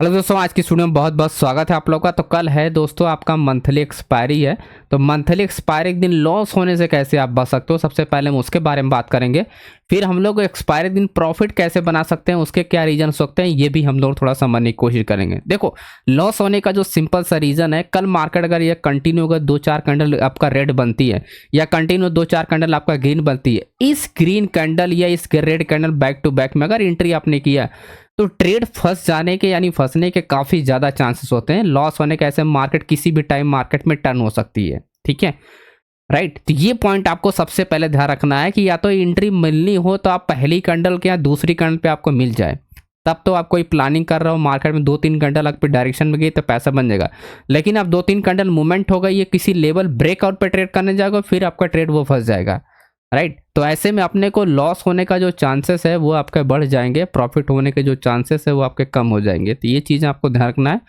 Hello दोस्तों, आज की स्टूडियो में बहुत बहुत स्वागत है आप लोग का। तो कल है दोस्तों आपका मंथली एक्सपायरी है। तो मंथली एक्सपायरी के दिन लॉस होने से कैसे आप बच सकते हो, सबसे पहले हम उसके बारे में बात करेंगे। फिर हम लोग एक्सपायरी दिन प्रॉफिट कैसे बना सकते हैं, उसके क्या रीजन हो सकते हैं, ये भी हम लोग थोड़ा समझने की कोशिश करेंगे। देखो, लॉस होने का जो सिंपल सा रीजन है, कल मार्केट अगर ये कंटिन्यू अगर 2-4 कैंडल आपका रेड बनती है या कंटिन्यू 2-4 कैंडल आपका ग्रीन बनती है, इस ग्रीन कैंडल या इस red candle back to back में अगर एंट्री आपने किया तो ट्रेड फंस जाने के यानी फंसने के काफ़ी ज़्यादा चांसेस होते हैं। लॉस होने के ऐसे मार्केट किसी भी टाइम मार्केट में टर्न हो सकती है। ठीक है, राइट। तो ये पॉइंट आपको सबसे पहले ध्यान रखना है कि या तो एंट्री मिलनी हो तो आप पहली कैंडल के या दूसरी कैंडल पे आपको मिल जाए, तब तो आप कोई प्लानिंग कर रहे हो मार्केट में 2-3 कैंडल आपके डायरेक्शन में गई तो पैसा बन जाएगा। लेकिन अब 2-3 कैंडल मूवमेंट होगा, ये किसी लेवल ब्रेकआउट पे ट्रेड करने जाएगा, फिर आपका ट्रेड वो फंस जाएगा, राइट। तो ऐसे में अपने को लॉस होने का जो चांसेस है वो आपके बढ़ जाएंगे, प्रॉफिट होने के जो चांसेस है वो आपके कम हो जाएंगे। तो ये चीज़ें आपको ध्यान रखना है।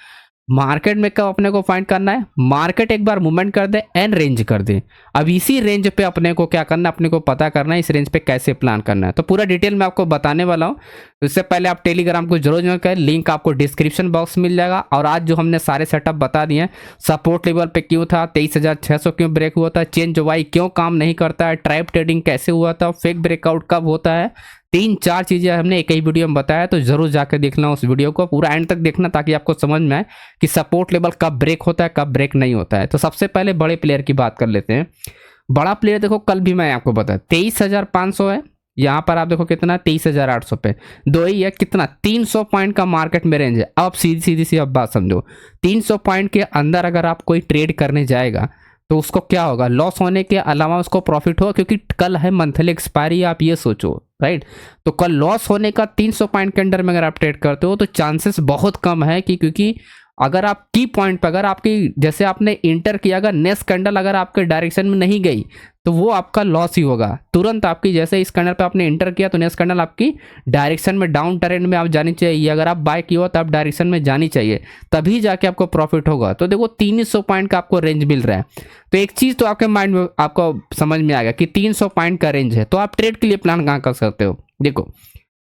मार्केट में कब अपने को फाइंड करना है, मार्केट एक बार मूवमेंट कर दे एंड रेंज कर दे, अब इसी रेंज पे अपने को क्या करना है, अपने को पता करना है इस रेंज पे कैसे प्लान करना है। तो पूरा डिटेल में आपको बताने वाला हूँ। इससे पहले आप टेलीग्राम को जरूर ज्वाइन करें, लिंक आपको डिस्क्रिप्शन बॉक्स मिल जाएगा। और आज जो हमने सारे सेटअप बता दिए हैं, सपोर्ट लेवल पे क्यों था, 23,600 क्यों ब्रेक हुआ था, चेंज वाई क्यों काम नहीं करता है, ट्राइब ट्रेडिंग कैसे हुआ था, फेक ब्रेकआउट कब होता है, 3-4 चीज़ें हमने एक ही वीडियो में बताया। तो जरूर जाकर देखना उस वीडियो को, पूरा एंड तक देखना ताकि आपको समझ में आए कि सपोर्ट लेवल कब ब्रेक होता है कब ब्रेक नहीं होता है। तो सबसे पहले बड़े प्लेयर की बात कर लेते हैं। बड़ा प्लेयर देखो, कल भी मैं आपको बताया 23,500 है, यहाँ पर आप देखो कितना 23,800 पे, दो ही है, कितना 300 पॉइंट का मार्केट में रेंज है। अब आप सीधी सीधी सी अब बात समझो, 300 पॉइंट के अंदर अगर आप कोई ट्रेड करने जाएगा तो उसको क्या होगा, लॉस होने के अलावा उसको प्रॉफिट होगा, क्योंकि कल है मंथली एक्सपायरी, आप ये सोचो, राइट। तो कल लॉस होने का 300 पॉइंट के अंडर में अगर आप ट्रेड करते हो तो चांसेस बहुत कम है कि, क्योंकि अगर आप की पॉइंट पर अगर आपकी जैसे आपने इंटर किया, अगर नेक्स्ट कैंडल अगर आपके डायरेक्शन में नहीं गई तो वो आपका लॉस ही होगा। तुरंत आपकी जैसे इस कैंडल पे आपने इंटर किया तो नेक्स्ट कैंडल आपकी डायरेक्शन में डाउन ट्रेंड में आप जानी चाहिए, अगर आप बाय किया हो तो आप डायरेक्शन में जानी चाहिए, तभी जाके आपको प्रॉफिट होगा। तो देखो 300 पॉइंट का आपको रेंज मिल रहा है। तो एक चीज़ तो आपके माइंड में आपको समझ में आएगा कि 300 पॉइंट का रेंज है, तो आप ट्रेड के लिए प्लान कहाँ कर सकते हो। देखो,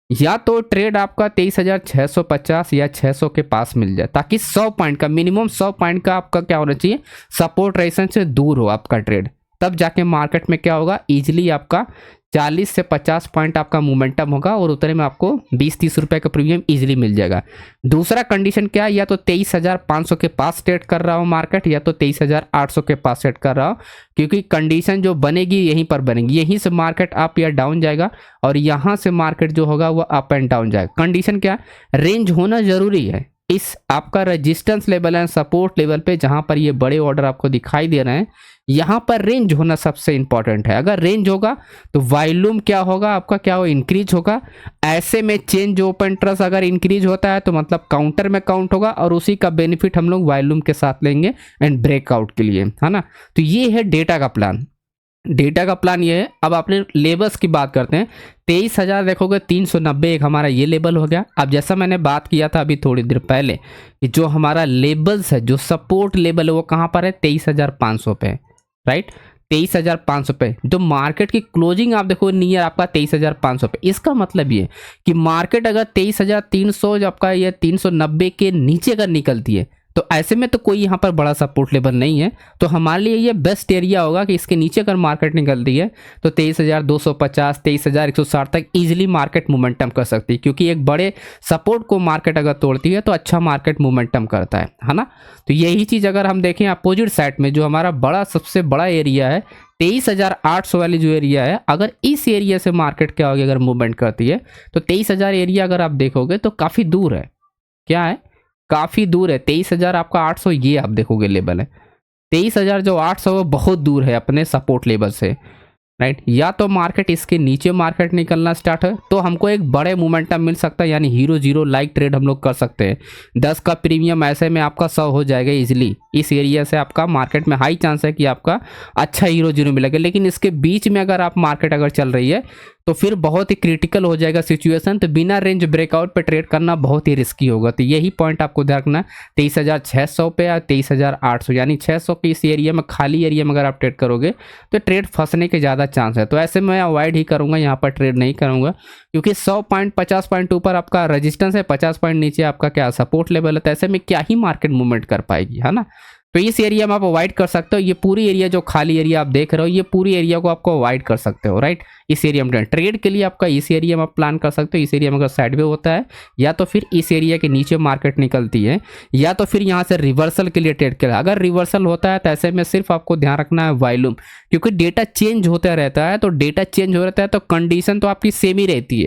या तो ट्रेड आपका 23,650 या 600 के पास मिल जाए, ताकि 100 पॉइंट का मिनिमम 100 पॉइंट का आपका क्या होना चाहिए, सपोर्ट रेजिस्टेंस से दूर हो आपका ट्रेड, तब जाके मार्केट में क्या होगा, इजीली आपका 40 से 50 पॉइंट आपका मोमेंटम होगा और उतने में आपको 20-30 रुपए का प्रीमियम इजीली मिल जाएगा। दूसरा कंडीशन क्या है, या तो 23,500 के पास ट्रेड कर रहा हो मार्केट, या तो 23,800 के पास ट्रेड कर रहा हो, क्योंकि कंडीशन जो बनेगी यहीं पर बनेगी, यहीं से मार्केट अप या डाउन जाएगा और यहाँ से मार्केट जो होगा वो अप एंड डाउन जाएगा। कंडीशन क्या, रेंज होना जरूरी है। इस आपका रेजिस्टेंस लेवल है, सपोर्ट लेवल पे जहां पर ये बड़े ऑर्डर आपको दिखाई दे रहे हैं, यहां पर रेंज होना सबसे इंपॉर्टेंट है। अगर रेंज होगा तो वॉल्यूम क्या होगा आपका, क्या हो, इंक्रीज होगा। ऐसे में चेंज ओपन ट्रस्ट अगर इंक्रीज होता है तो मतलब काउंटर में काउंट होगा और उसी का बेनिफिट हम लोग वॉल्यूम के साथ लेंगे एंड ब्रेकआउट के लिए, है ना। तो ये है डेटा का प्लान। डेटा का प्लान ये है। अब अपने लेवल्स की बात करते हैं। 23,000 देखोगे 390 एक हमारा ये लेवल हो गया। अब जैसा मैंने बात किया था अभी थोड़ी देर पहले कि जो हमारा लेवल्स है, जो सपोर्ट लेवल है वो कहाँ पर है, 23,500 पे, राइट। 23,500 पे जो मार्केट की क्लोजिंग आप देखो नियर आपका 23,500 पे। इसका मतलब ये कि मार्केट अगर 23,300 आपका ये 390 के नीचे अगर निकलती है तो ऐसे में तो कोई यहाँ पर बड़ा सपोर्ट लेवल नहीं है। तो हमारे लिए ये बेस्ट एरिया होगा कि इसके नीचे अगर मार्केट निकलती है तो 23,250 23,160 तक इजीली मार्केट मोमेंटम कर सकती है, क्योंकि एक बड़े सपोर्ट को मार्केट अगर तोड़ती है तो अच्छा मार्केट मोमेंटम करता है ना। तो यही चीज़ अगर हम देखें अपोजिट साइड में, जो हमारा बड़ा सबसे बड़ा एरिया है 23,800 वाली जो एरिया है, अगर इस एरिया से मार्केट क्या होगी, अगर मूवमेंट करती है तो 23,000 एरिया अगर आप देखोगे तो काफ़ी दूर है। क्या है, काफ़ी दूर है। 23,000 आपका 800 ये आप देखोगे लेवल है, 23,000 जो 800 वो बहुत दूर है अपने सपोर्ट लेवल से, राइट। या तो मार्केट इसके नीचे मार्केट निकलना स्टार्ट है तो हमको एक बड़े मोमेंटम मिल सकता है, यानी हीरो जीरो लाइक ट्रेड हम लोग कर सकते हैं। 10 का प्रीमियम ऐसे में आपका 100 हो जाएगा इजीली। इस एरिया से आपका मार्केट में हाई चांस है कि आपका अच्छा हीरो जीरो मिलेगा। लेकिन इसके बीच में अगर आप मार्केट अगर चल रही है तो फिर बहुत ही क्रिटिकल हो जाएगा सिचुएशन। तो बिना रेंज ब्रेकआउट पे ट्रेड करना बहुत ही रिस्की होगा। तो यही पॉइंट आपको ध्यान रखना, 23,600 पे या 23,800 यानी 600 के इस एरिया में, खाली एरिया में अगर आप ट्रेड करोगे तो ट्रेड फंसने के ज़्यादा चांस है। तो ऐसे मैं अवॉइड ही करूँगा, यहाँ पर ट्रेड नहीं करूँगा, क्योंकि 100 पॉइंट 50 पॉइंट ऊपर आपका रजिस्टेंस है, 50 पॉइंट नीचे आपका क्या सपोर्ट लेवल है। तो ऐसे में क्या ही मार्केट मूवमेंट कर पाएगी, है ना। तो इस एरिया में आप अवॉइड कर सकते हो। ये पूरी एरिया जो खाली एरिया आप देख रहे हो, ये पूरी एरिया को आपको अवॉइड कर सकते हो, राइट। इस एरिया में ट्रेड के लिए आपका इस एरिया में आप प्लान कर सकते हो। इस एरिया में अगर साइडवे होता है या तो फिर इस एरिया के नीचे मार्केट निकलती है, या तो फिर यहाँ से रिवर्सल के लिए ट्रेड करें। अगर रिवर्सल होता है तो ऐसे में सिर्फ आपको ध्यान रखना है वॉल्यूम, क्योंकि डेटा चेंज होता रहता है। तो डेटा चेंज हो रहता है तो कंडीशन तो आपकी सेम ही रहती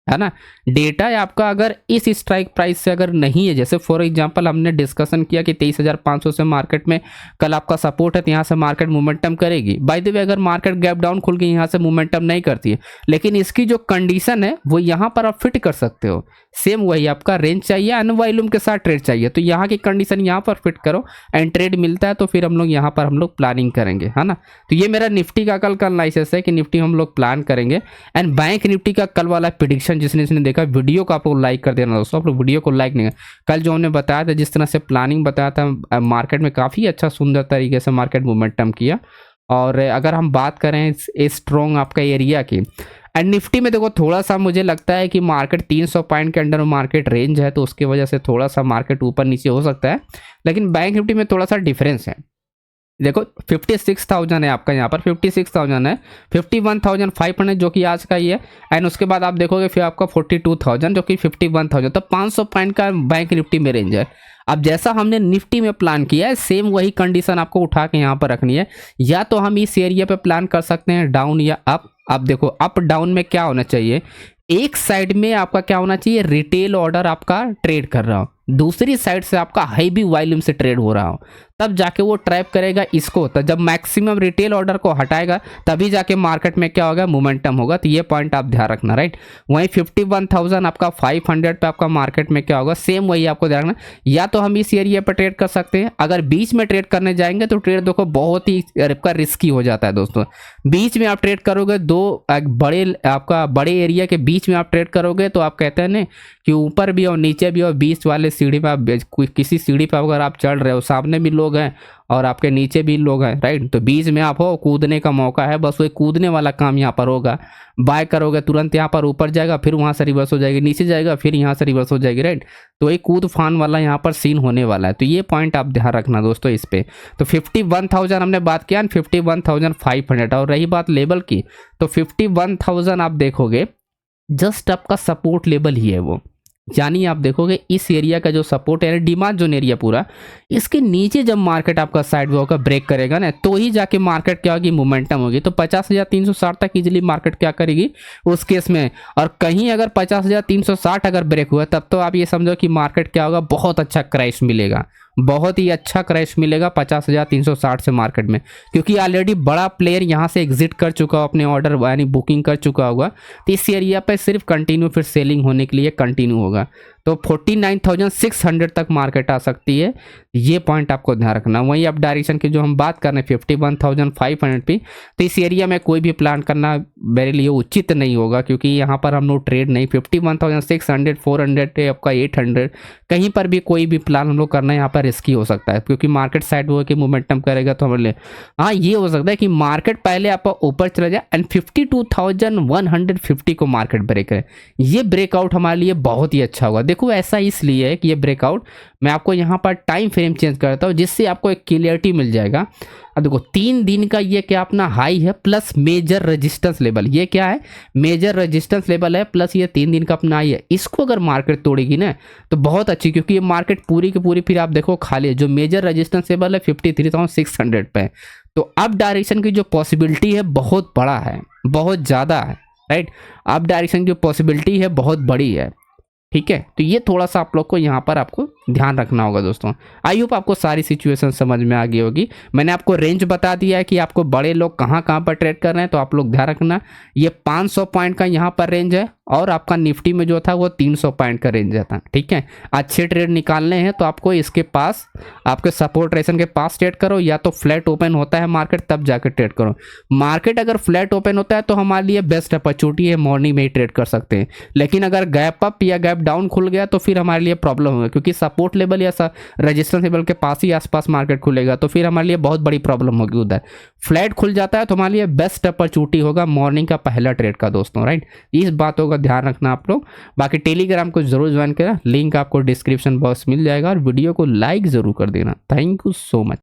है ना। डेटा आपका अगर इस स्ट्राइक प्राइस से अगर नहीं है, जैसे फॉर एग्जांपल हमने डिस्कशन किया कि 23,500 से मार्केट में कल आपका सपोर्ट है, तो यहाँ से मार्केट मोमेंटम करेगी। बाय द वे अगर मार्केट गैप डाउन खुल के यहाँ से मोमेंटम नहीं करती है, लेकिन इसकी जो कंडीशन है वो यहाँ पर आप फिट कर सकते हो। सेम वही आपका रेंज चाहिए, अनवॉल्यूम के साथ ट्रेड चाहिए, तो यहाँ की कंडीशन यहाँ पर फिट करो एंड ट्रेड मिलता है तो फिर हम लोग यहाँ पर हम लोग प्लानिंग करेंगे, है ना। तो ये मेरा निफ्टी का कल का एनालिसिस है कि निफ्टी हम लोग प्लान करेंगे। एंड बैंक निफ्टी का कल वाला प्रेडिक्शन जिसने देखा वीडियो को आप लोग लाइक कर देना दोस्तों। आप लोग वीडियो को लाइक नहीं, कल जो हमने बताया था जिस तरह से प्लानिंग बताया था, मार्केट में काफ़ी अच्छा सुंदर तरीके से मार्केट मोमेंटम किया। और अगर हम बात करें स्ट्रॉन्ग आपका एरिया की, एंड निफ्टी में देखो थोड़ा सा मुझे लगता है कि मार्केट 300 पॉइंट के अंडर मार्केट रेंज है, तो उसकी वजह से थोड़ा सा मार्केट ऊपर नीचे हो सकता है। लेकिन बैंक निफ्टी में थोड़ा सा डिफरेंस है। देखो 56,000 है आपका, यहाँ पर 56,000 है, 51,500 जो कि आज का ही है। एंड उसके बाद आप देखोगे फिर आपका 42,000 जो कि 51,000, तो 500 पॉइंट का बैंक निफ्टी में रेंज है। अब जैसा हमने निफ्टी में प्लान किया है सेम वही कंडीशन आपको उठा के यहाँ पर रखनी है। या तो हम इस एरिया पे प्लान कर सकते हैं डाउन या अप। अब देखो अप डाउन में क्या होना चाहिए, एक साइड में आपका क्या होना चाहिए, रिटेल ऑर्डर आपका ट्रेड कर रहा हो, दूसरी साइड से आपका हैवी वॉल्यूम से ट्रेड हो रहा हो, तब जाके वो ट्रैप करेगा इसको। तो जब मैक्सिमम रिटेल ऑर्डर को हटाएगा तभी जाके मार्केट में क्या होगा, मोमेंटम होगा। तो ये पॉइंट आप ध्यान रखना, राइट। वहीं 51,000 आपका 500 पे आपका मार्केट में क्या होगा, सेम वही आपको ध्यान रखना। या तो हम इस एरिया पर ट्रेड कर सकते हैं, अगर बीच में ट्रेड करने जाएंगे तो ट्रेड देखो बहुत ही आपका रिस्की हो जाता है दोस्तों। बीच में आप ट्रेड करोगे, दो बड़े एरिया के बीच में आप ट्रेड करोगे तो आप कहते हैं ना कि ऊपर भी और नीचे भी और बीच वाले सीढ़ी पे आप किसी सीढ़ी पे अगर आप चढ़ रहे हो, सामने भी लोग हैं और आपके नीचे भी लोग हैं, राइट। तो बीच में आप हो, कूदने का मौका है, बस वो कूदने वाला काम यहाँ पर होगा। बाय करोगे तुरंत यहाँ पर ऊपर जाएगा, फिर वहाँ से रिवर्स हो जाएगी, नीचे जाएगा फिर यहाँ से रिवर्स हो जाएगी, राइट। तो एक कूद फान वाला यहाँ पर सीन होने वाला है। तो ये पॉइंट आप ध्यान रखना दोस्तों इस पे। तो 51,000 हमने बात किया, 51,500। और रही बात लेवल की, तो 51,000 आप देखोगे जस्ट आपका सपोर्ट लेवल ही है वो। यानी आप देखोगे इस एरिया का जो सपोर्ट है, डिमांड जोन एरिया पूरा, इसके नीचे जब मार्केट आपका साइड वे होकर ब्रेक करेगा ना, तो ही जाके मार्केट क्या होगी, मोमेंटम होगी। तो 50,360 तक इजीली मार्केट क्या करेगी उस केस में। और कहीं अगर 50,360 अगर ब्रेक हुआ तब तो आप ये समझो कि मार्केट क्या होगा, बहुत अच्छा क्रैश मिलेगा, बहुत ही अच्छा क्रैश मिलेगा 50,360 से मार्केट में, क्योंकि ऑलरेडी बड़ा प्लेयर यहाँ से एग्जिट कर चुका हो, अपने ऑर्डर यानी बुकिंग कर चुका होगा। तो इस एरिया पे सिर्फ कंटिन्यू फिर सेलिंग होने के लिए कंटिन्यू होगा। तो 49,600 तक मार्केट आ सकती है, ये पॉइंट आपको ध्यान रखना। वहीं अब डायरेक्शन की जो हम बात कर रहे हैं 51,500 पे, तो इस एरिया में कोई भी प्लान करना मेरे लिए उचित नहीं होगा, क्योंकि यहाँ पर हम लोग ट्रेड नहीं, 51,600 400 आपका 800 कहीं पर भी कोई भी प्लान हम लोग करना यहाँ पर रिस्की हो सकता है, क्योंकि मार्केट साइड वो कि मोमेंटम करेगा तो हमारे लिए हाँ ये हो सकता है कि मार्केट पहले आपका ऊपर चला जाए एंड 52,150 को मार्केट ब्रेक करे। ये ब्रेकआउट हमारे लिए बहुत ही अच्छा होगा। देखो ऐसा इसलिए है कि ये ब्रेकआउट, मैं आपको यहाँ पर टाइम फ्रेम चेंज करता हूँ जिससे आपको एक क्लियरिटी मिल जाएगा। अब देखो 3 दिन का ये क्या अपना हाई है प्लस मेजर रेजिस्टेंस लेवल, ये क्या है, मेजर रेजिस्टेंस लेवल है प्लस ये 3 दिन का अपना हाई है। इसको अगर मार्केट तोड़ेगी ना तो बहुत अच्छी, क्योंकि ये मार्केट पूरी की पूरी फिर आप देखो खाली है। जो मेजर रेजिस्टेंस लेवल है 53,600 पे, तो अप डायरेक्शन की जो पॉसिबिलिटी है बहुत बड़ा है, बहुत ज़्यादा है, राइट। अप डायरेक्शन की जो पॉसिबिलिटी है बहुत बड़ी है, ठीक है। तो ये थोड़ा सा आप लोग को यहाँ पर आपको ध्यान रखना होगा दोस्तों। आई होप आपको सारी सिचुएशन समझ में आ गई होगी। मैंने आपको रेंज बता दिया है कि आपको बड़े लोग कहाँ कहाँ पर ट्रेड कर रहे हैं, तो आप लोग ध्यान रखना। ये 500 पॉइंट का यहाँ पर रेंज है और आपका निफ्टी में जो था वो 300 पॉइंट का रेंज था। ठीक है, अच्छे ट्रेड निकालने हैं तो आपको इसके पास, आपके सपोर्ट रेशन के पास ट्रेड करो, या तो फ्लैट ओपन होता है मार्केट तब जाकर ट्रेड करो। मार्केट अगर फ्लैट ओपन होता है तो हमारे लिए बेस्ट अपॉर्चुनिटी है, मॉर्निंग में ही ट्रेड कर सकते हैं। लेकिन अगर गैप अप या गैप डाउन खुल गया तो फिर हमारे लिए प्रॉब्लम होगा, क्योंकि सपोर्ट लेवल या रेजिस्टेंस लेवल के पास ही आसपास मार्केट खुलेगा तो फिर हमारे लिए बहुत बड़ी प्रॉब्लम होगी उधर। फ्लैट खुल जाता है तो हमारे लिए बेस्ट अपॉर्चुनिटी होगा मॉर्निंग का पहला ट्रेड का दोस्तों, राइट। इस बातों का ध्यान रखना आप लोग। बाकी टेलीग्राम को जरूर ज्वाइन करें, लिंक आपको डिस्क्रिप्शन बॉक्स मिल जाएगा, और वीडियो को लाइक जरूर कर देना। Thank you so much.